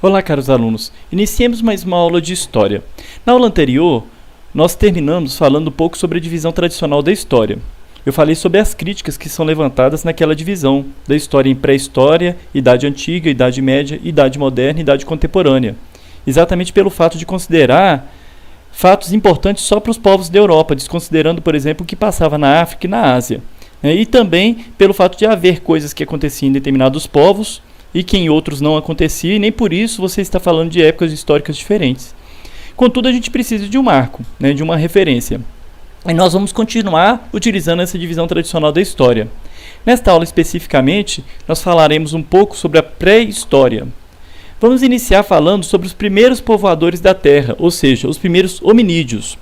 Olá, caros alunos. Iniciemos mais uma aula de História. Na aula anterior, nós terminamos falando um pouco sobre a divisão tradicional da história. Eu falei sobre as críticas que são levantadas naquela divisão da história em pré-história, Idade Antiga, Idade Média, Idade Moderna e Idade Contemporânea. Exatamente pelo fato de considerar fatos importantes só para os povos da Europa, desconsiderando, por exemplo, o que passava na África e na Ásia. E também pelo fato de haver coisas que aconteciam em determinados povos e que em outros não acontecia, e nem por isso você está falando de épocas históricas diferentes. Contudo, a gente precisa de um marco, de uma referência. E nós vamos continuar utilizando essa divisão tradicional da história. Nesta aula especificamente, nós falaremos um pouco sobre a pré-história. Vamos iniciar falando sobre os primeiros povoadores da Terra, ou seja, os primeiros hominídeos.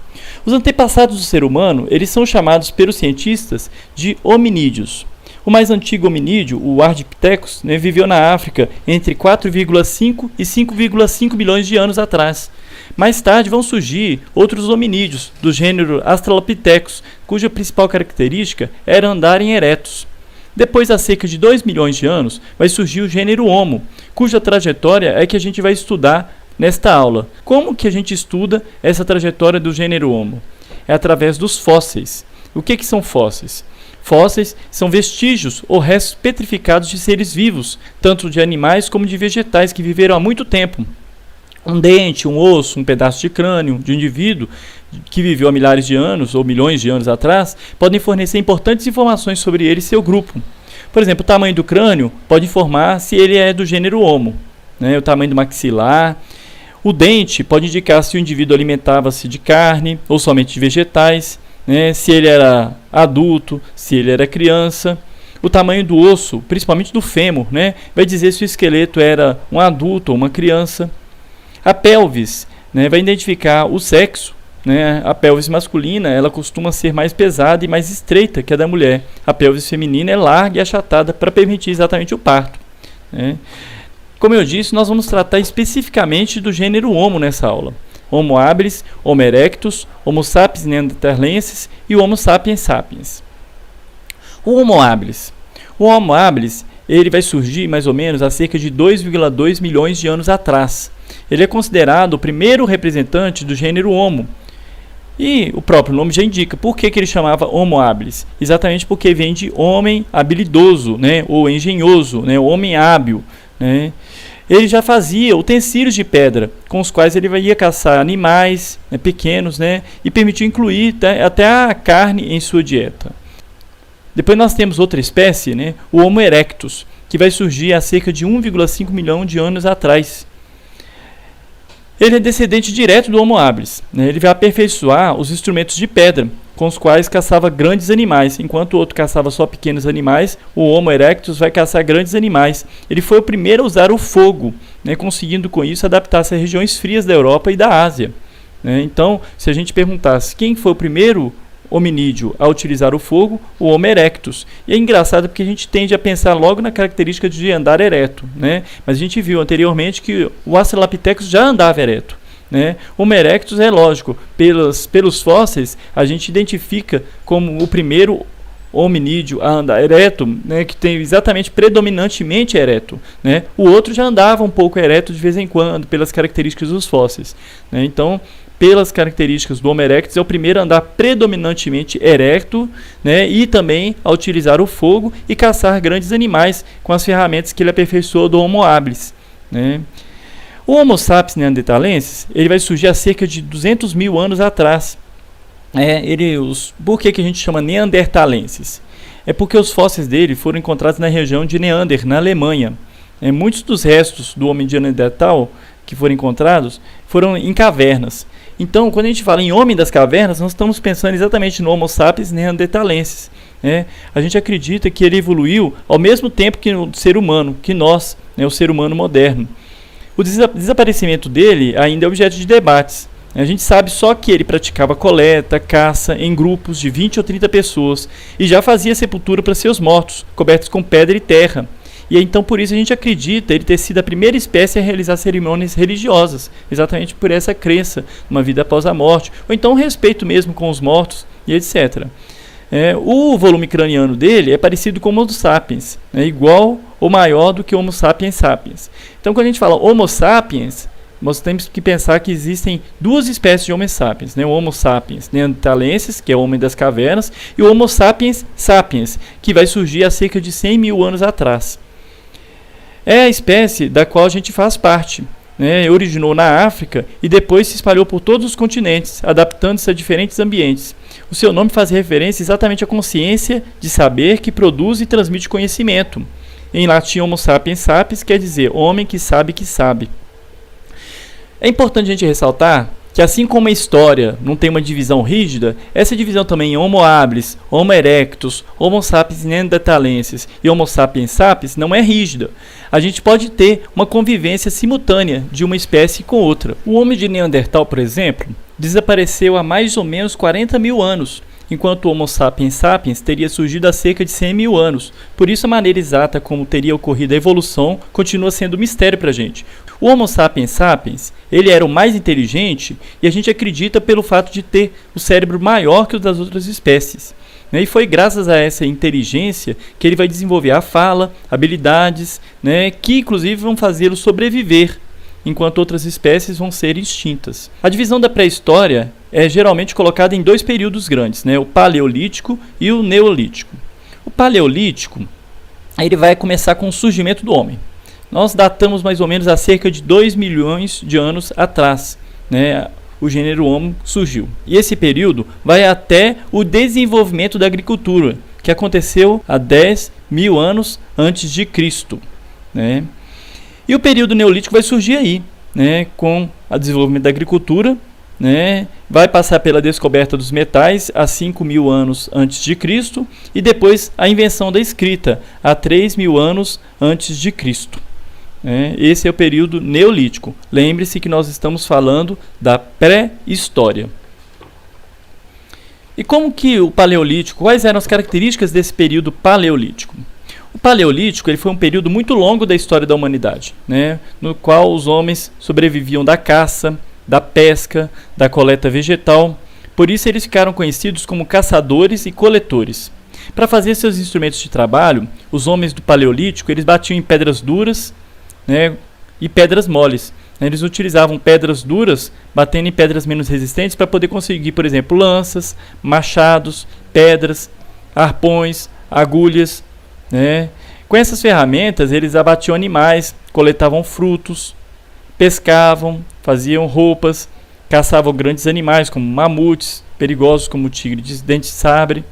Os antepassados do ser humano, eles são chamados pelos cientistas de hominídeos. O mais antigo hominídeo, o Ardipithecus, viveu na África entre 4,5 e 5,5 bilhões de anos atrás. Mais tarde vão surgir outros hominídeos do gênero Australopithecus, cuja principal característica era andarem eretos. Depois, há cerca de 2 milhões de anos, vai surgir o gênero Homo, cuja trajetória é que a gente vai estudar nesta aula. Como que a gente estuda essa trajetória do gênero Homo? É através dos fósseis. O que são fósseis? Fósseis são vestígios ou restos petrificados de seres vivos, tanto de animais como de vegetais que viveram há muito tempo. Um dente, um osso, um pedaço de crânio de um indivíduo que viveu há milhares de anos ou milhões de anos atrás podem fornecer importantes informações sobre ele e seu grupo. Por exemplo, o tamanho do crânio pode informar se ele é do gênero Homo, o tamanho do maxilar. O dente pode indicar se o indivíduo alimentava-se de carne ou somente de vegetais. Se ele era adulto, se ele era criança. O tamanho do osso, principalmente do fêmur, vai dizer se o esqueleto era um adulto ou uma criança. A pelvis vai identificar o sexo. A pelvis masculina ela costuma ser mais pesada e mais estreita que a da mulher. A pelvis feminina é larga e achatada para permitir exatamente o parto. Como eu disse, nós vamos tratar especificamente do gênero Homo nessa aula. Homo habilis, Homo erectus, Homo sapiens neanderthalensis e o Homo sapiens sapiens. O Homo habilis. O Homo habilis ele vai surgir mais ou menos há cerca de 2,2 milhões de anos atrás. Ele é considerado o primeiro representante do gênero Homo. E o próprio nome já indica por que ele chamava Homo habilis. Exatamente porque vem de homem habilidoso, ou engenhoso, homem hábil. Ele já fazia utensílios de pedra, com os quais ele ia caçar animais pequenos, e permitiu incluir até a carne em sua dieta. Depois nós temos outra espécie, o Homo erectus, que vai surgir há cerca de 1,5 milhão de anos atrás. Ele é descendente direto do Homo habilis. Ele vai aperfeiçoar os instrumentos de pedra, com os quais caçava grandes animais. Enquanto o outro caçava só pequenos animais, o Homo erectus vai caçar grandes animais. Ele foi o primeiro a usar o fogo, conseguindo com isso adaptar-se a regiões frias da Europa e da Ásia. Então, se a gente perguntasse quem foi o primeiro hominídeo a utilizar o fogo, o Homo erectus. E é engraçado porque a gente tende a pensar logo na característica de andar ereto, mas a gente viu anteriormente que o Australopithecus já andava ereto. Homo erectus é lógico, pelos fósseis a gente identifica como o primeiro hominídeo a andar ereto, que tem exatamente predominantemente ereto. O outro já andava um pouco ereto de vez em quando, pelas características dos fósseis. Então, pelas características do Homo erectus, é o primeiro a andar predominantemente erecto, e também a utilizar o fogo e caçar grandes animais com as ferramentas que ele aperfeiçoou do Homo habilis. O Homo sapiens neanderthalensis ele vai surgir há cerca de 200 mil anos atrás. Por que a gente chama neanderthalensis? É porque os fósseis dele foram encontrados na região de Neander, na Alemanha. Muitos dos restos do homem de Neandertal que foram encontrados foram em cavernas. Então, quando a gente fala em homem das cavernas, nós estamos pensando exatamente no Homo sapiens neanderthalensis. A gente acredita que ele evoluiu ao mesmo tempo que o ser humano, que nós, o ser humano moderno. O desaparecimento dele ainda é objeto de debates. A gente sabe só que ele praticava coleta, caça em grupos de 20 ou 30 pessoas e já fazia sepultura para seus mortos, cobertos com pedra e terra. E então por isso a gente acredita ele ter sido a primeira espécie a realizar cerimônias religiosas, exatamente por essa crença, uma vida após a morte, ou então um respeito mesmo com os mortos e etc. O volume craniano dele é parecido com o Homo sapiens, igual ou maior do que o Homo sapiens sapiens. Então, quando a gente fala Homo sapiens, nós temos que pensar que existem duas espécies de Homo sapiens, o Homo sapiens neanderthalensis, que é o homem das cavernas, e o Homo sapiens sapiens, que vai surgir há cerca de 100 mil anos atrás. É a espécie da qual a gente faz parte. Originou na África e depois se espalhou por todos os continentes, adaptando-se a diferentes ambientes. O seu nome faz referência exatamente à consciência de saber que produz e transmite conhecimento. Em latim, Homo sapiens sapiens quer dizer homem que sabe que sabe. É importante a gente ressaltar que, assim como a história não tem uma divisão rígida, essa divisão também em Homo habilis, Homo erectus, Homo sapiens neanderthalensis e Homo sapiens sapiens não é rígida. A gente pode ter uma convivência simultânea de uma espécie com outra. O homem de Neandertal, por exemplo, desapareceu há mais ou menos 40 mil anos, enquanto o Homo sapiens sapiens teria surgido há cerca de 100 mil anos. Por isso, a maneira exata como teria ocorrido a evolução continua sendo um mistério para a gente. O Homo sapiens sapiens, ele era o mais inteligente e a gente acredita pelo fato de ter o cérebro maior que o das outras espécies. E foi graças a essa inteligência que ele vai desenvolver a fala, habilidades, que inclusive vão fazê-lo sobreviver, enquanto outras espécies vão ser extintas. A divisão da pré-história é geralmente colocada em dois períodos grandes, o Paleolítico e o Neolítico. O Paleolítico ele vai começar com o surgimento do homem. Nós datamos mais ou menos há cerca de 2 milhões de anos atrás, o gênero Homo surgiu. E esse período vai até o desenvolvimento da agricultura, que aconteceu há 10 mil anos antes de Cristo. E o período neolítico vai surgir aí, com o desenvolvimento da agricultura, vai passar pela descoberta dos metais há 5 mil anos antes de Cristo e depois a invenção da escrita há 3 mil anos antes de Cristo. Esse é o período neolítico. Lembre-se que nós estamos falando da pré-história. E como que o paleolítico, quais eram as características desse período paleolítico? O paleolítico ele foi um período muito longo da história da humanidade, no qual os homens sobreviviam da caça, da pesca, da coleta vegetal. Por isso eles ficaram conhecidos como caçadores e coletores. Para fazer seus instrumentos de trabalho, os homens do paleolítico eles batiam em pedras duras, e pedras moles. Eles utilizavam pedras duras batendo em pedras menos resistentes para poder conseguir, por exemplo, lanças, machados, pedras, arpões, agulhas. Com essas ferramentas, eles abatiam animais, coletavam frutos, pescavam, faziam roupas, caçavam grandes animais como mamutes, perigosos como o tigre de dente de sabre.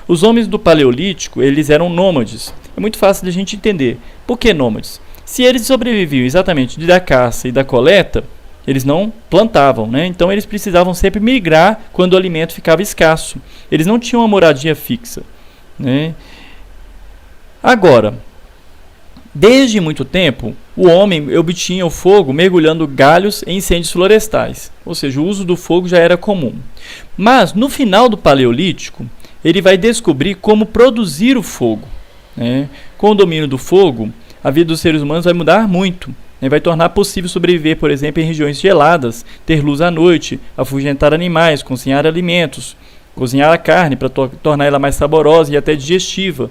Os homens do Paleolítico, eles eram nômades. É muito fácil de a gente entender. Por que nômades? Se eles sobreviviam exatamente da caça e da coleta, eles não plantavam, Então eles precisavam sempre migrar quando o alimento ficava escasso. Eles não tinham uma moradia fixa, Agora, desde muito tempo, o homem obtinha o fogo mergulhando galhos em incêndios florestais. Ou seja, o uso do fogo já era comum. Mas, no final do Paleolítico, ele vai descobrir como produzir o fogo. Com o domínio do fogo, a vida dos seres humanos vai mudar muito. Vai tornar possível sobreviver, por exemplo, em regiões geladas, ter luz à noite, afugentar animais, cozinhar alimentos, cozinhar a carne para tornar ela mais saborosa e até digestiva.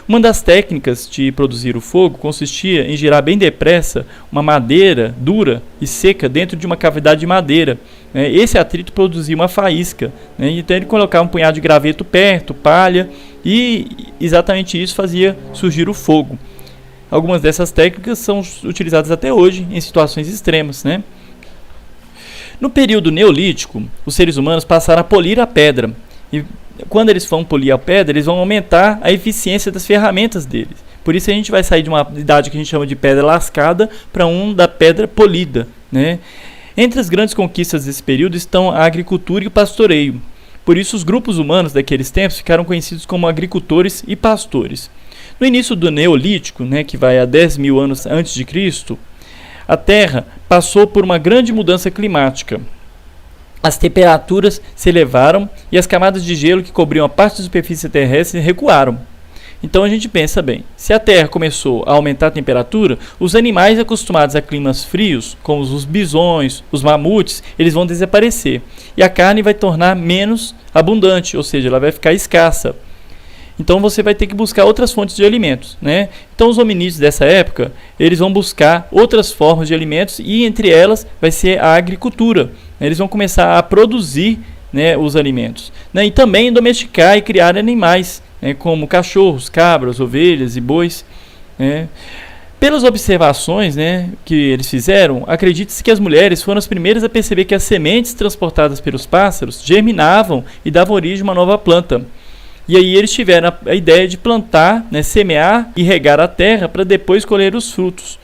Uma das técnicas de produzir o fogo consistia em girar bem depressa uma madeira dura e seca dentro de uma cavidade de madeira. Esse atrito produzia uma faísca. Então ele colocava um punhado de graveto perto, palha, e exatamente isso fazia surgir o fogo. Algumas dessas técnicas são utilizadas até hoje em situações extremas. No período neolítico, os seres humanos passaram a polir a pedra. E quando eles vão polir a pedra, eles vão aumentar a eficiência das ferramentas deles. Por isso a gente vai sair de uma idade que a gente chama de pedra lascada para da pedra polida. Entre as grandes conquistas desse período estão a agricultura e o pastoreio. Por isso os grupos humanos daqueles tempos ficaram conhecidos como agricultores e pastores. No início do Neolítico, que vai a 10 mil anos antes de Cristo, a Terra passou por uma grande mudança climática. As temperaturas se elevaram e as camadas de gelo que cobriam a parte da superfície terrestre recuaram. Então a gente pensa bem, se a Terra começou a aumentar a temperatura, os animais acostumados a climas frios, como os bisões, os mamutes, eles vão desaparecer. E a carne vai tornar menos abundante, ou seja, ela vai ficar escassa. Então você vai ter que buscar outras fontes de alimentos, né? Então os hominídeos dessa época, eles vão buscar outras formas de alimentos e entre elas vai ser a agricultura. Eles vão começar a produzir, né, os alimentos, né? E também domesticar e criar animais, né, como cachorros, cabras, ovelhas e bois, né? Pelas observações, né, que eles fizeram, acredita-se que as mulheres foram as primeiras a perceber que as sementes transportadas pelos pássaros germinavam e davam origem a uma nova planta. E aí eles tiveram a ideia de plantar, né, semear e regar a terra para depois colher os frutos.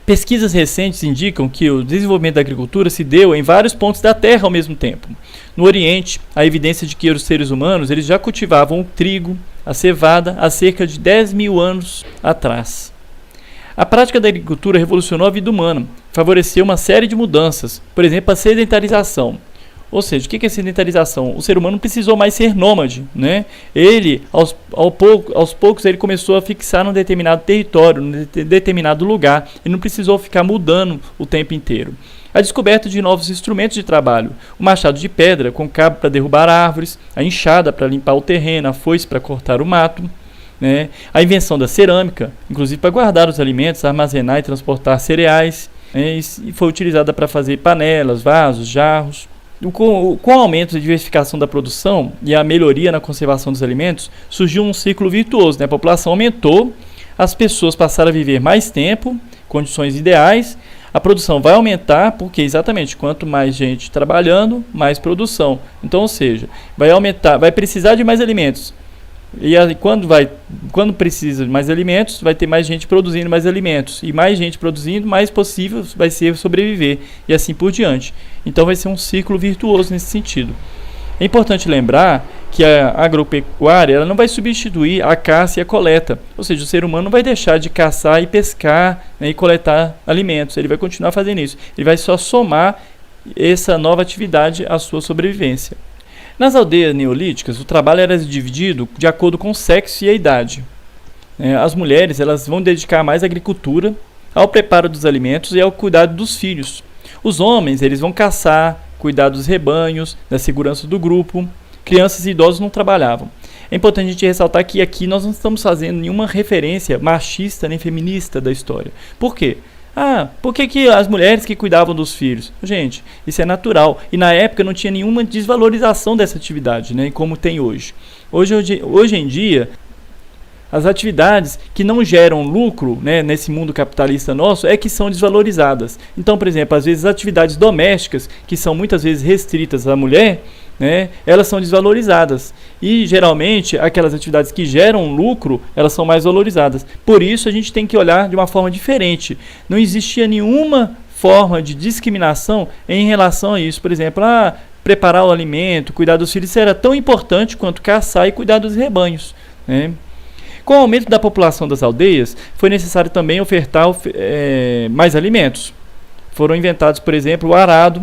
Pesquisas recentes indicam que o desenvolvimento da agricultura se deu em vários pontos da Terra ao mesmo tempo. No Oriente, há evidência de que os seres humanos eles já cultivavam o trigo, a cevada, há cerca de 10 mil anos atrás. A prática da agricultura revolucionou a vida humana, favoreceu uma série de mudanças, por exemplo, a sedentarização. Ou seja, o que é sedentarização? O ser humano não precisou mais ser nômade, né? Ele, aos poucos, ele começou a fixar num determinado território, num determinado lugar. Ele não precisou ficar mudando o tempo inteiro. A descoberta de novos instrumentos de trabalho. O machado de pedra, com cabo para derrubar árvores, a enxada para limpar o terreno, a foice para cortar o mato, né? A invenção da cerâmica, inclusive para guardar os alimentos, armazenar e transportar cereais, né? E foi utilizada para fazer panelas, vasos, jarros. Com o aumento da diversificação da produção e a melhoria na conservação dos alimentos, surgiu um ciclo virtuoso, né? A população aumentou, as pessoas passaram a viver mais tempo, condições ideais, a produção vai aumentar, porque exatamente quanto mais gente trabalhando, mais produção. Então, ou seja, vai aumentar, vai precisar de mais alimentos. E aí, quando precisa de mais alimentos, vai ter mais gente produzindo mais alimentos. E mais gente produzindo, mais possível vai ser sobreviver. E assim por diante. Então vai ser um ciclo virtuoso nesse sentido. É importante lembrar que a agropecuária ela não vai substituir a caça e a coleta. Ou seja, o ser humano não vai deixar de caçar e pescar, né, e coletar alimentos. Ele vai continuar fazendo isso. Ele vai só somar essa nova atividade à sua sobrevivência. Nas aldeias neolíticas, o trabalho era dividido de acordo com o sexo e a idade. As mulheres elas vão dedicar mais à agricultura, ao preparo dos alimentos e ao cuidado dos filhos. Os homens eles vão caçar, cuidar dos rebanhos, da segurança do grupo. Crianças e idosos não trabalhavam. É importante a gente ressaltar que aqui nós não estamos fazendo nenhuma referência machista nem feminista da história. Por quê? Por que as mulheres que cuidavam dos filhos? Gente, isso é natural. E na época não tinha nenhuma desvalorização dessa atividade, né, como tem hoje. Hoje em dia, as atividades que não geram lucro, né, nesse mundo capitalista nosso é que são desvalorizadas. Então, por exemplo, às vezes as atividades domésticas, que são muitas vezes restritas à mulher, né, elas são desvalorizadas. E geralmente aquelas atividades que geram lucro, elas são mais valorizadas. Por isso a gente tem que olhar de uma forma diferente. Não existia nenhuma forma de discriminação em relação a isso. Por exemplo, preparar o alimento, cuidar dos filhos, isso era tão importante quanto caçar e cuidar dos rebanhos, né? Com o aumento da população das aldeias, foi necessário também ofertar mais alimentos. Foram inventados, por exemplo, o arado,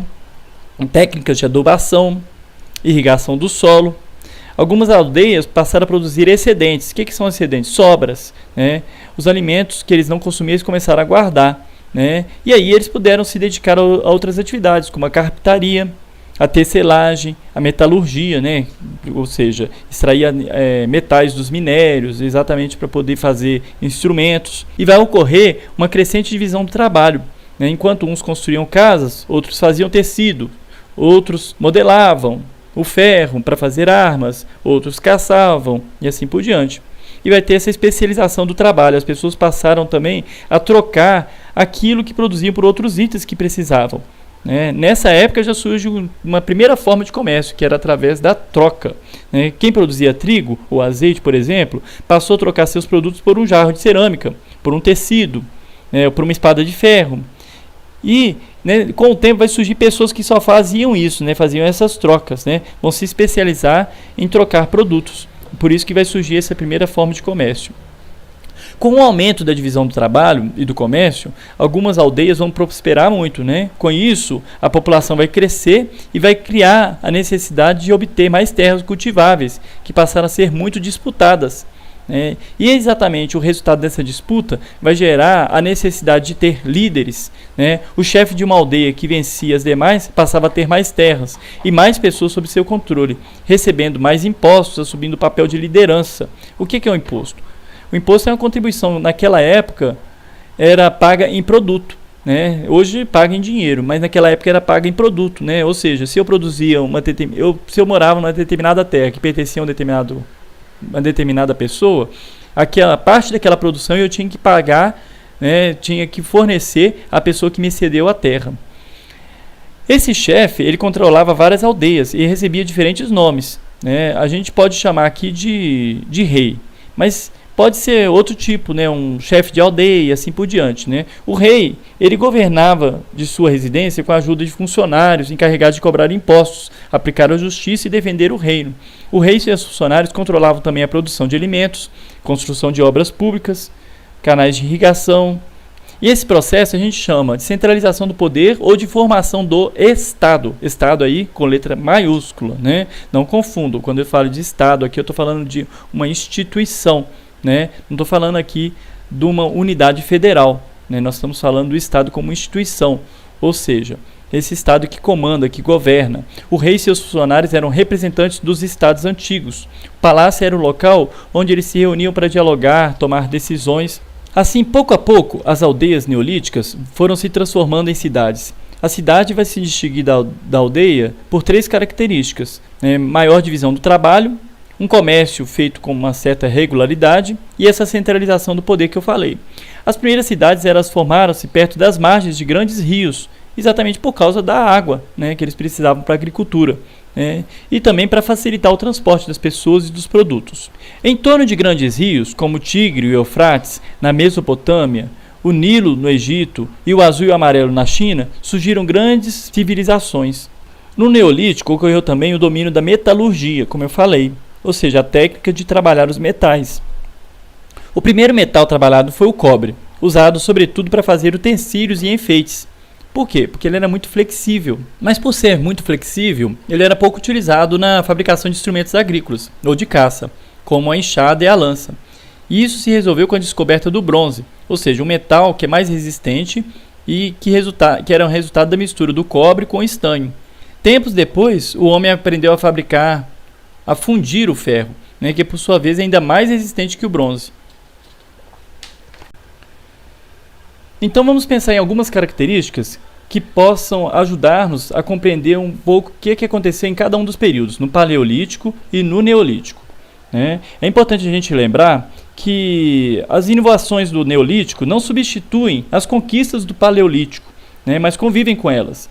técnicas de adubação, irrigação do solo. Algumas aldeias passaram a produzir excedentes. O que são excedentes? Sobras, né? Os alimentos que eles não consumiam, eles começaram a guardar, né? E aí eles puderam se dedicar a outras atividades, como a carpintaria, a tecelagem, a metalurgia, né? Ou seja, extrair metais dos minérios, exatamente para poder fazer instrumentos. E vai ocorrer uma crescente divisão do trabalho, né? Enquanto uns construíam casas, outros faziam tecido, outros modelavam o ferro para fazer armas, outros caçavam e assim por diante. E vai ter essa especialização do trabalho. As pessoas passaram também a trocar aquilo que produziam por outros itens que precisavam. Nessa época já surge uma primeira forma de comércio, que era através da troca. Quem produzia trigo ou azeite, por exemplo, passou a trocar seus produtos por um jarro de cerâmica, por um tecido, por uma espada de ferro. E com o tempo vai surgir pessoas que só faziam isso, faziam essas trocas, vão se especializar em trocar produtos. Por isso que vai surgir essa primeira forma de comércio. Com o aumento da divisão do trabalho e do comércio, algumas aldeias vão prosperar muito, Com isso, a população vai crescer e vai criar a necessidade de obter mais terras cultiváveis, que passaram a ser muito disputadas. E exatamente o resultado dessa disputa vai gerar a necessidade de ter líderes. O chefe de uma aldeia que vencia as demais passava a ter mais terras e mais pessoas sob seu controle, recebendo mais impostos, assumindo o papel de liderança. O que é o imposto? O imposto é uma contribuição, naquela época era paga em produto. Hoje paga em dinheiro, mas naquela época era paga em produto. Ou seja, se eu produzia se eu morava numa determinada terra que pertencia a uma determinada pessoa, aquela parte daquela produção eu tinha que pagar, tinha que fornecer à pessoa que me cedeu a terra. Esse chefe, ele controlava várias aldeias e recebia diferentes nomes. A gente pode chamar aqui de rei, mas pode ser outro tipo, um chefe de aldeia e assim por diante. O rei, ele governava de sua residência com a ajuda de funcionários encarregados de cobrar impostos, aplicar a justiça e defender o reino. O rei e seus funcionários controlavam também a produção de alimentos, construção de obras públicas, canais de irrigação. E esse processo a gente chama de centralização do poder ou de formação do Estado. Estado aí com letra maiúscula. Não confundam, quando eu falo de Estado aqui eu estou falando de uma instituição. Não estou falando aqui de uma unidade federal. Nós estamos falando do Estado como instituição, ou seja, esse Estado que comanda, que governa. O rei e seus funcionários eram representantes dos estados antigos. O palácio era o local onde eles se reuniam para dialogar, tomar decisões. Assim, pouco a pouco, as aldeias neolíticas foram se transformando em cidades. A cidade vai se distinguir da aldeia por 3 características: maior divisão do trabalho, um comércio feito com uma certa regularidade e essa centralização do poder que eu falei. As primeiras cidades elas formaram-se perto das margens de grandes rios, exatamente por causa da água que eles precisavam para a agricultura, e também para facilitar o transporte das pessoas e dos produtos. Em torno de grandes rios, como o Tigre e o Eufrates, na Mesopotâmia, o Nilo no Egito e o Azul e o Amarelo na China, surgiram grandes civilizações. No Neolítico ocorreu também o domínio da metalurgia, como eu falei, ou seja, a técnica de trabalhar os metais. O primeiro metal trabalhado foi o cobre, usado sobretudo para fazer utensílios e enfeites. Por quê? Porque ele era muito flexível. Mas por ser muito flexível, ele era pouco utilizado na fabricação de instrumentos agrícolas ou de caça, como a enxada e a lança. E isso se resolveu com a descoberta do bronze, ou seja, um metal que é mais resistente e que era um resultado da mistura do cobre com o estanho. Tempos depois, o homem aprendeu a fundir o ferro, que por sua vez é ainda mais resistente que o bronze. Então vamos pensar em algumas características que possam ajudar-nos a compreender um pouco o que aconteceu em cada um dos períodos, no Paleolítico e no Neolítico. É importante a gente lembrar que as inovações do Neolítico não substituem as conquistas do Paleolítico, mas convivem com elas.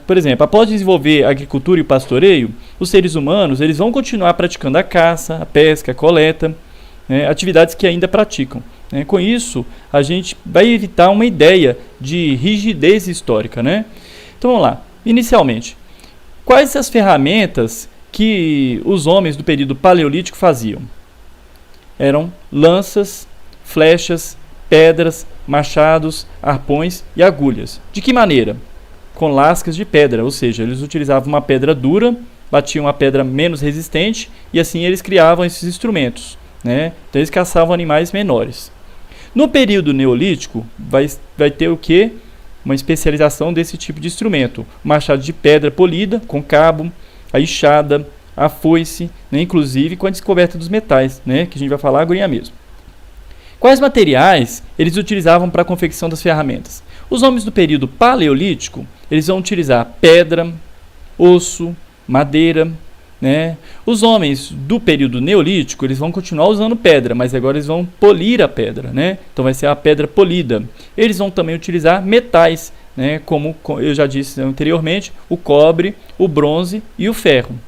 Por exemplo, após desenvolver a agricultura e o pastoreio, os seres humanos eles vão continuar praticando a caça, a pesca, a coleta, atividades que ainda praticam. Com isso, a gente vai evitar uma ideia de rigidez histórica. Então vamos lá. Inicialmente, quais as ferramentas que os homens do período paleolítico faziam? Eram lanças, flechas, pedras, machados, arpões e agulhas. De que maneira? Com lascas de pedra, ou seja, eles utilizavam uma pedra dura, batiam uma pedra menos resistente e assim eles criavam esses instrumentos. Então eles caçavam animais menores. No período neolítico vai ter o quê? Uma especialização desse tipo de instrumento. O machado de pedra polida, com cabo, a enxada, a foice, inclusive com a descoberta dos metais, que a gente vai falar agora mesmo. Quais materiais eles utilizavam para a confecção das ferramentas? Os homens do período paleolítico eles vão utilizar pedra, osso, madeira. Os homens do período neolítico eles vão continuar usando pedra, mas agora eles vão polir a pedra, então vai ser a pedra polida. Eles vão também utilizar metais, como eu já disse anteriormente, o cobre, o bronze e o ferro.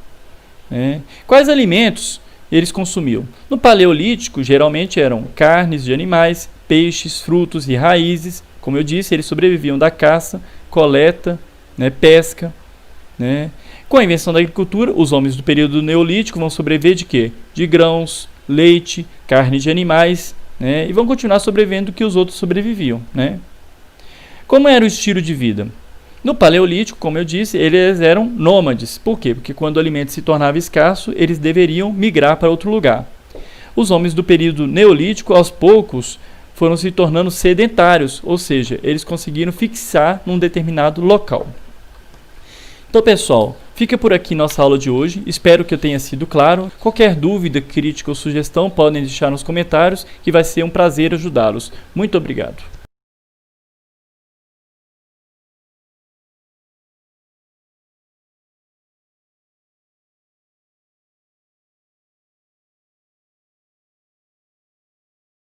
Quais alimentos eles consumiam? No Paleolítico geralmente eram carnes de animais, peixes, frutos e raízes. Como eu disse, eles sobreviviam da caça, coleta, pesca. Com a invenção da agricultura, os homens do período neolítico vão sobreviver de quê? De grãos, leite, carne de animais, e vão continuar sobrevivendo do que os outros sobreviviam. Como era o estilo de vida? No Paleolítico, como eu disse, eles eram nômades. Por quê? Porque quando o alimento se tornava escasso, eles deveriam migrar para outro lugar. Os homens do período neolítico, aos poucos, foram se tornando sedentários, ou seja, eles conseguiram fixar num determinado local. Então, pessoal, fica por aqui nossa aula de hoje. Espero que eu tenha sido claro. Qualquer dúvida, crítica ou sugestão podem deixar nos comentários, que vai ser um prazer ajudá-los. Muito obrigado.